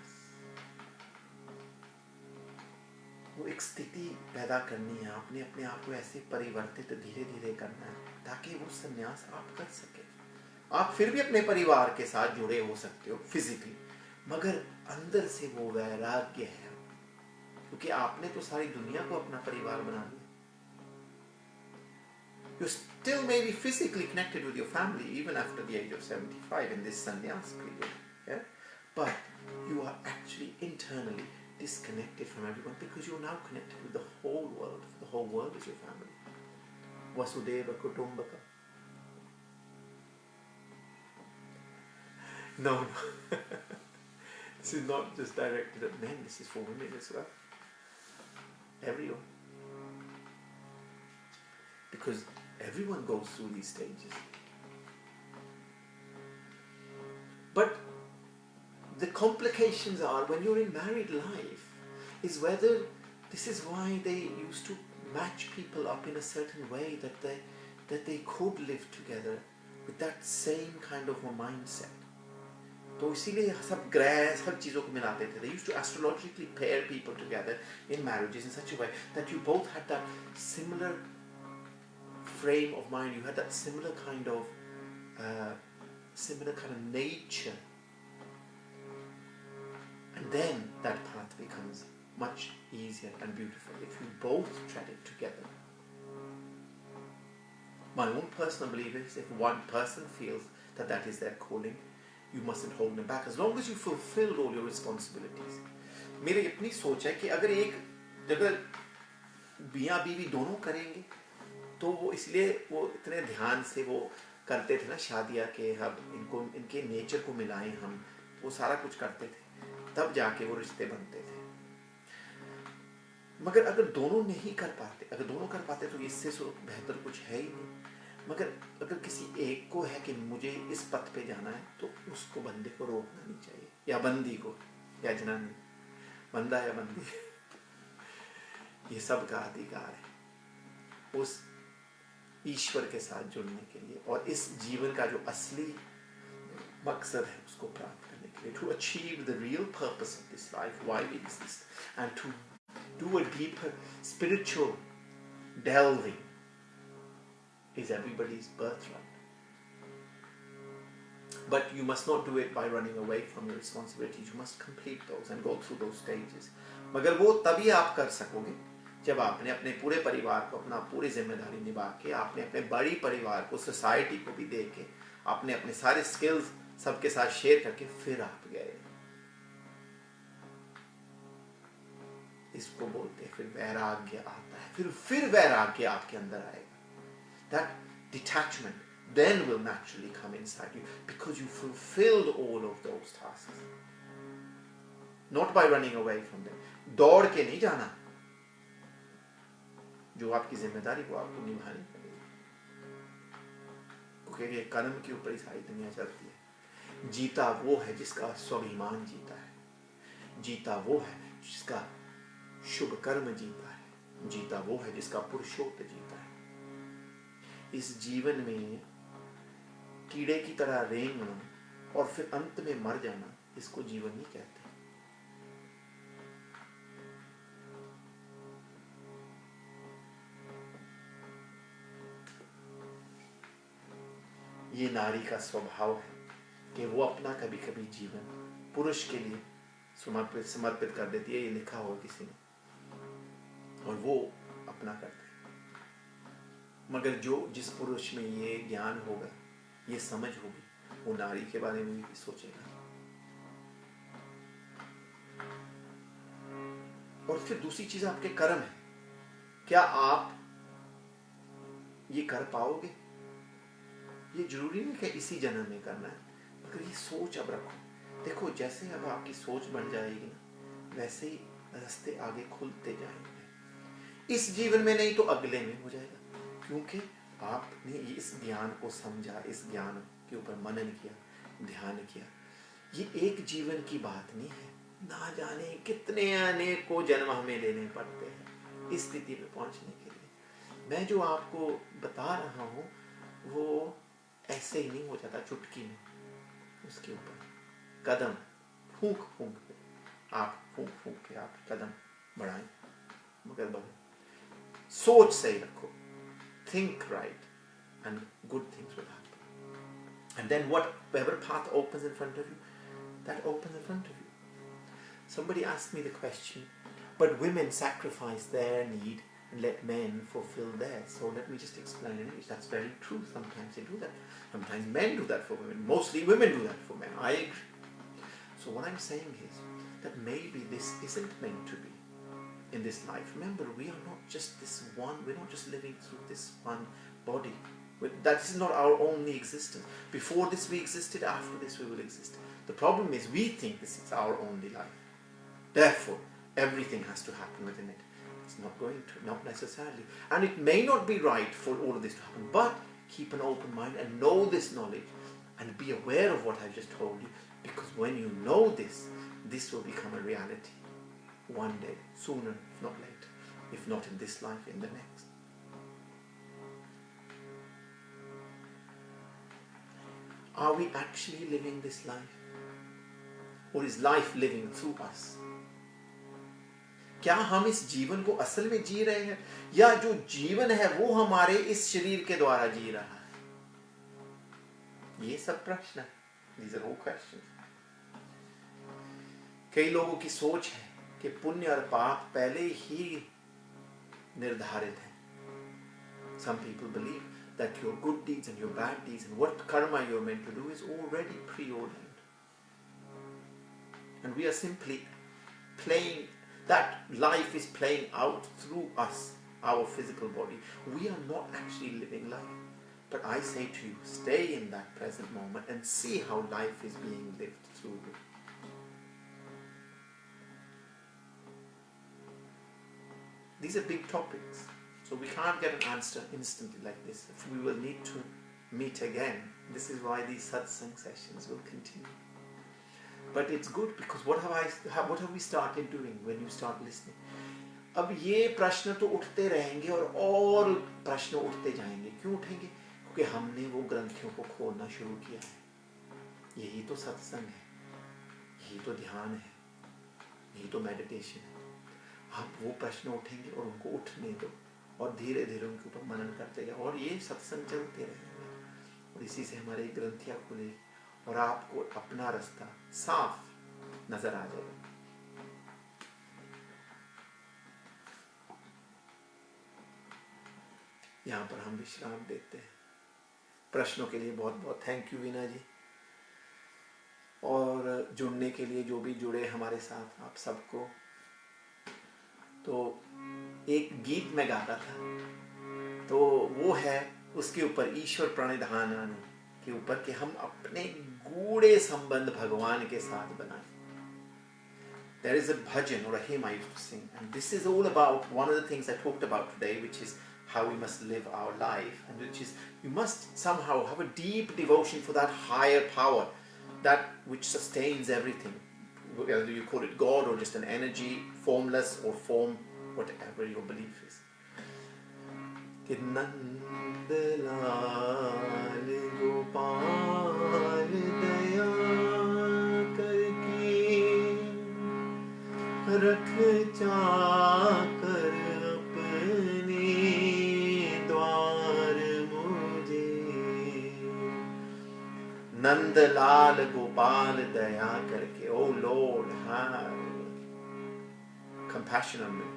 वो एक स्थिति पैदा करनी है, आपने अपने आप को ऐसे परिवर्तित धीरे धीरे करना है ताकि वो संन्यास आप कर सके. आप फिर भी अपने परिवार के साथ जुड़े हो सकते हो फिजिकली, मगर अंदर से वो वैराग्य है, क्योंकि आपने तो सारी दुनिया को अपना परिवार बना लिया. You still may be physically connected with your family even after the age of 75 in this sannyas period, yeah? But you are actually internally disconnected from everyone because you're now connected with the whole world. The whole world is your family. Vasudeva Kutumbaka. No. This is not just directed at men, this is for women as well. Everyone. Because everyone goes through these stages. But the complications are when you're in married life is whether, this is why they used to match people up in a certain way that they could live together with that same kind of a mindset. तो इसीलिए सब ग्रह सब चीजों को मिलाते थे. They used to astrologically pair people together in marriages in such a way that you both had that similar frame of mind, you had that similar kind of nature, and then that path becomes much easier and beautiful if you both tread it together. My own personal belief is, if one person feels that that is their calling, you mustn't hold them back as long as you fulfilled all your responsibilities. मेरी इतनी सोच है कि अगर एक जगह मियाँ बीवी दोनों करेंगे तो वो इसलिए वो इतने ध्यान से वो करते थे ना शादियाँ के, हम इनको इनके नेचर को मिलाएं, हम वो सारा कुछ करते थे, तब जाके वो रिश्ते बनते थे. मगर अगर दोनों नहीं कर पाते, अगर दोनों कर पाते तो इससे बेहतर कुछ है ही नहीं. मगर अगर किसी एक को है कि मुझे इस पथ पे जाना है, तो उसको बंदे को रोकना नहीं चाहिए, या बंदी को, या जनानी, बंदा या बंदी, ये सब का अधिकार है उस ईश्वर के साथ जुड़ने के लिए और इस जीवन का जो असली मकसद है उसको प्राप्त करने के लिए. To achieve the real purpose of this life, why we exist, and to do a deeper spiritual delving is everybody's birthright. But you must not do it by running away from your responsibilities. You must complete those and go through those stages. मगर वो तभी आप कर सकोगे जब आपने अपने पूरे परिवार को, अपना पूरी जिम्मेदारी निभा के, आपने अपने बड़ी परिवार को, सोसाइटी को भी दे के, आपने अपने सारे स्किल्स सबके साथ शेयर करके फिर आप गए. इसको बोलते हैं फिर वैराग्य आता है, फिर वैराग्य आपके अंदर आएगा. That detachment then will naturally come inside you because you fulfilled all of those tasks. Not by running away from them. दौड़ के नहीं जाना, जो आपकी जिम्मेदारी वो आपको निभानी पड़ेगी, क्योंकि ये कर्म के ऊपर ही सारी दुनिया चलती है. जीता वो है जिसका स्वाभिमान जीता है, जीता वो है जिसका शुभ कर्म जीता है, जीता वो है जिसका पुरुषोत्त जीता है. इस जीवन में कीड़े की तरह रेंगना और फिर अंत में मर जाना, इसको जीवन नहीं कहते. ये नारी का स्वभाव है कि वो अपना कभी कभी जीवन पुरुष के लिए समर्पित कर देती है. ये लिखा हो किसी ने, और वो अपना करते हैं. मगर जिस पुरुष में ये ज्ञान होगा, ये समझ होगी, वो नारी के बारे में भी सोचेगा. और फिर दूसरी चीज आपके कर्म है. क्या आप ये कर पाओगे? ये जरूरी नहीं कि इसी जन्म में करना है, मगर ये सोच अब रखो. देखो, जैसे अब आपकी सोच बन जाएगी ना, वैसे ही रास्ते आगे खुलते जाएंगे. इस जीवन में नहीं तो अगले में हो जाएगा, क्योंकि आपने इस ज्ञान को समझा, इस ज्ञान के ऊपर मनन किया, ध्यान किया. ये एक जीवन की बात नहीं है, ना जाने कितने अनेकों जन्म हमें लेने पड़ते हैं इस स्थिति पे पहुंचने के लिए. मैं जो आपको बता रहा हूँ वो ऐसे ही नहीं हो जाता चुटकी में. उसके ऊपर कदम फूंक फूंक के आप कदम बढ़ाएं, मगर बढ़ो. सोच सही रखो, think right, and good things will happen. And then whatever path opens in front of you, that opens in front of you. Somebody asked me the question, but women sacrifice their need and let men fulfill theirs. So let me just explain in English. That's very true. Sometimes they do that. Sometimes men do that for women. Mostly women do that for men. I agree. So what I'm saying is that maybe this isn't meant to be in this life. Remember, we are not just this one. We're not just living through this one body. That is not our only existence. Before this we existed, after this we will exist. The problem is we think this is our only life. Therefore, everything has to happen within it. It's not going to, not necessarily. And it may not be right for all of this to happen, but keep an open mind and know this knowledge and be aware of what I've just told you, because when you know this, this will become a reality one day, sooner, if not later, if not in this life, in the next. Are we actually living this life? Or is life living through us? क्या हम इस जीवन को असल में जी रहे हैं, या जो जीवन है वो हमारे इस शरीर के द्वारा जी रहा है? ये सब प्रश्न है। These are all questions. कई लोगों की सोच है कि पुण्य और पाप पहले ही निर्धारित है। Some people believe that your good deeds and your bad deeds and what karma you're meant to do is already preordained. And we are simply playing, that life is playing out through us, our physical body. We are not actually living life. But I say to you, stay in that present moment and see how life is being lived through you. These are big topics, so we can't get an answer instantly like this. We will need to meet again. This is why these satsang sessions will continue. But it's good because what have we started doing when you start listening? अब ये प्रश्न तो उठते रहेंगे और प्रश्न उठते जाएंगे। क्यों उठेंगे? क्योंकि हमने वो ग्रंथियों को खोलना शुरू किया है। यही तो सत्संग है, यही तो ध्यान है, यही तो मेडिटेशन है। आप वो प्रश्न उठेंगे और उनको उठने दो और धीरे धीरे उनके ऊपर मनन करते जाओ और ये सत्संग चलते रहेंगे और इसी से हमारी ग्रंथियां खुले और आपको अपना रास्ता साफ नजर आ जाएगा। यहाँ पर हम विश्राम देते हैं। प्रश्नों के लिए बहुत बहुत थैंक यू वीना जी, और जुड़ने के लिए जो भी जुड़े हमारे साथ, आप सबको। तो एक गीत में गाता था, तो वो है उसके ऊपर ईश्वर प्रणिधान के ऊपर कि हम अपने गूढ़े संबंध भगवान के साथ बनाएं। There is a bhajan or a hymn I used to sing, and this is all about one of the things I talked about today, which is how we must live our life, and which is you must somehow have a deep devotion for that higher power, that which sustains everything, whether you call it God or just an energy, formless or form, whatever your belief is. कि नंद लाल गोपाल दया करके रख चाकर अपने द्वार मुझे। नंद लाल गोपाल दया करके, ओ Lord have compassion on me,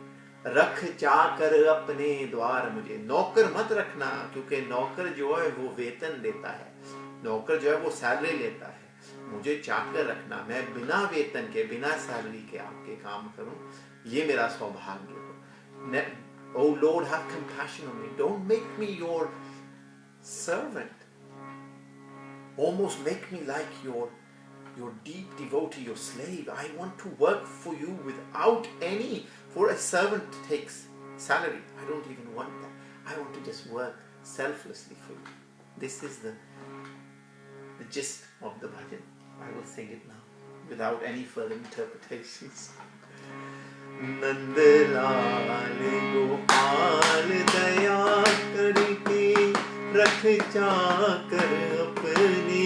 रख चाकर अपने द्वार मुझे। नौकर मत रखना, क्योंकि नौकर जो है वो वेतन देता है, नौकर जो है वो सैलरी लेता है। मुझे चाकर रखना, मैं बिना वेतन के, बिना सैलरी के आपके काम करूं, ये मेरा सौभाग्य हो। Oh Lord, have compassion on me. Don't make me your servant. Almost make me like your deep devotee, your slave. I want to work for you without any, for a servant takes salary. I don't even want that. I want to just work selflessly for you. This is the gist of the bhajan. I will sing it now without any further interpretations. Nand Lal Gopal दया करके रख चाकर अपने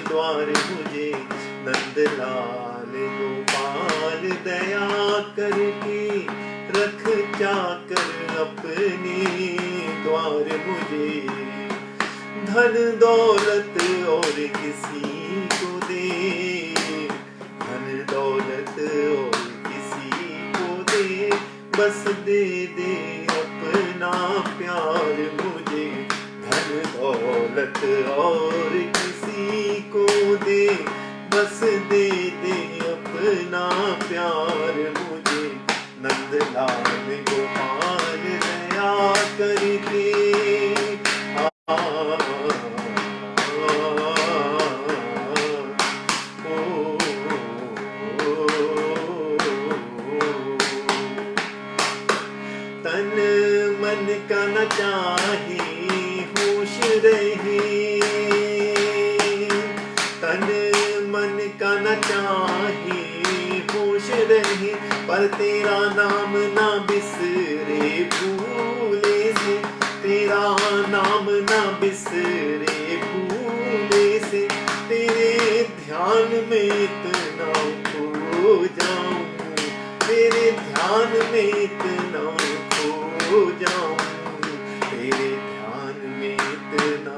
द्वार मुझे। नंद लाल गोपाल दया करके रख चाकर अपने द्वार मुझे। धन दौलत और किसी को दे, धन दौलत और बस दे दे अपना प्यार मुझे। धन दौलत और किसी को दे, बस दे दे अपना प्यार मुझे। नंद लाल गोपाल दया करके न चाहे होश रहे, तन मन का न चाहे होश रहे, पर तेरा नाम ना बिसरे भूले से, तेरा नाम ना बिसरे भूले से। तेरे ध्यान में इतना खो जाऊं, तेरे ध्यान में इतना खो जाऊं, तेरे ध्यान में इतना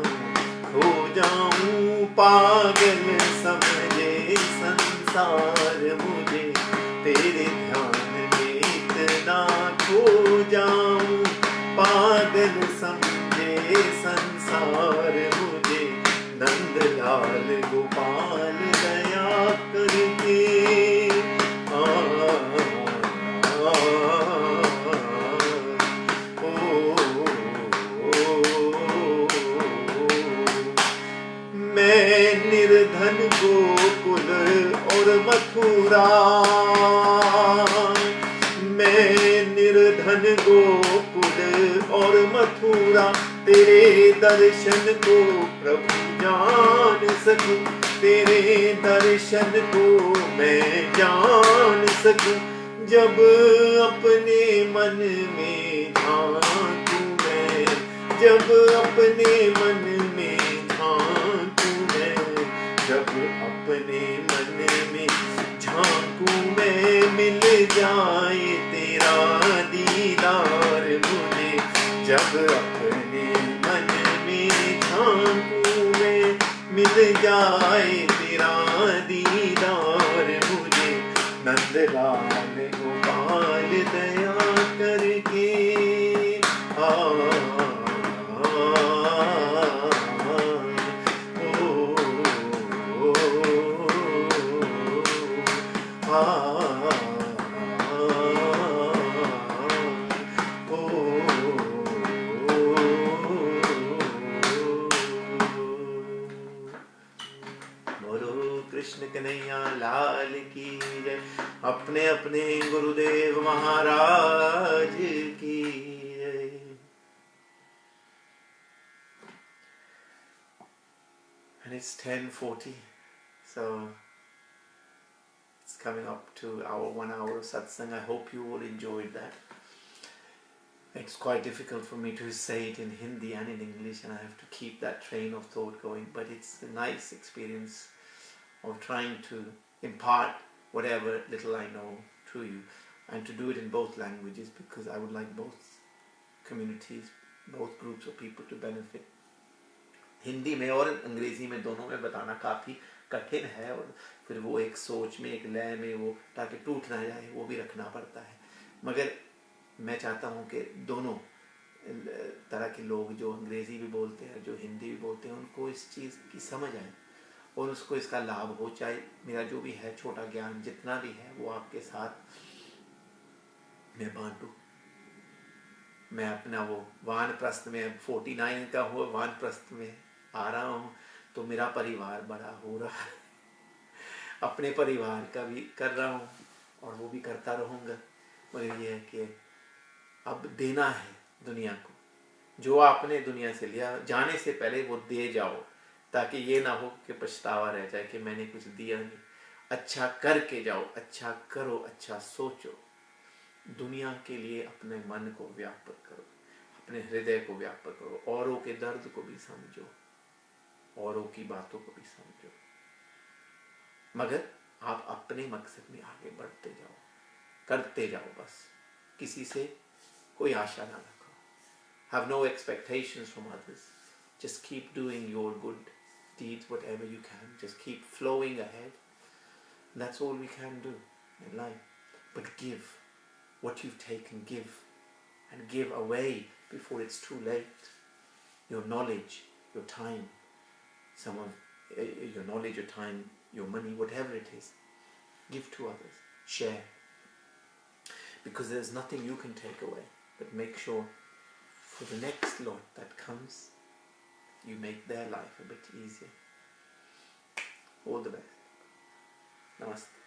खो जाऊं, पागल समझे संसार मुझे, तेरे ध्यान में इतना खो जाऊं, पागल समझे संसार मुझे, नंदलाल गोपाल दया करके मैं निर्धन गोकुल और मथुरा, मैं निर्धन गोकुल और मथुरा, तेरे दर्शन को प्रभु जान सकूं, तेरे दर्शन को मैं जान सकूं, जब अपने मन में झांकूं मैं, जब अपने मन में झांकूं मैं, जब अपने मन में झांकूं मैं, मिल जाए तेरा दीदार मुझे, जब अपने मन में झांकूं मैं, मिल जाए तेरा दीदार मुझे, नंदलाल गोपाल दया करके कृष्ण कन्हैया लाल की जय, अपने अपने गुरुदेव महाराज की जय। And it's 10:40, so it's coming up to our 1 hour of satsang. I hope you all enjoyed that. It's quite difficult for me to say it in Hindi and in English, and I have to keep that train of thought going, but it's a nice experience of trying to impart whatever little I know to you, and to do it in both languages, because I would like both communities, both groups of people to benefit. Hindi में और अंग्रेजी में दोनों में बताना काफ़ी कठिन है, और फिर वो एक सोच में, एक लय में, वो ताकि टूट ना जाए वो भी रखना पड़ता है। मगर मैं चाहता हूँ कि दोनों तरह के लोग, जो अंग्रेज़ी भी बोलते हैं, जो हिंदी भी बोलते हैं, उनको इस चीज़ की समझ आए और उसको इसका लाभ हो। चाहे मेरा जो भी है छोटा ज्ञान जितना भी है वो आपके साथ मैं बांटूं। मैं अपना वो वानप्रस्थ में 49 का हुआ वानप्रस्थ में आ रहा हूँ, तो मेरा परिवार बड़ा हो रहा है, अपने परिवार का भी कर रहा हूँ और वो भी करता रहूँगा। मगर ये है कि अब देना है दुनिया को, जो आपने दुनिया से लिया, जाने से पहले वो दे जाओ, ताकि ये ना हो कि पछतावा रह जाए कि मैंने कुछ दिया नहीं। अच्छा करके जाओ, अच्छा करो, अच्छा सोचो, दुनिया के लिए अपने मन को व्यापक करो, अपने हृदय को व्यापक करो, औरों के दर्द को भी समझो, औरों की बातों को भी समझो, मगर आप अपने मकसद में आगे बढ़ते जाओ, करते जाओ। बस किसी से कोई आशा ना रखो। Have no expectations from others. Just keep doing your good deeds, whatever you can. Just keep flowing ahead. That's all we can do in life. But give what you've taken, give, and give away before it's too late. Your knowledge, your time, some of your knowledge, your time, your money, whatever it is, give to others, share. Because there's nothing you can take away, but make sure for the next lot that comes, you make their life a bit easier. All the best. Namaste.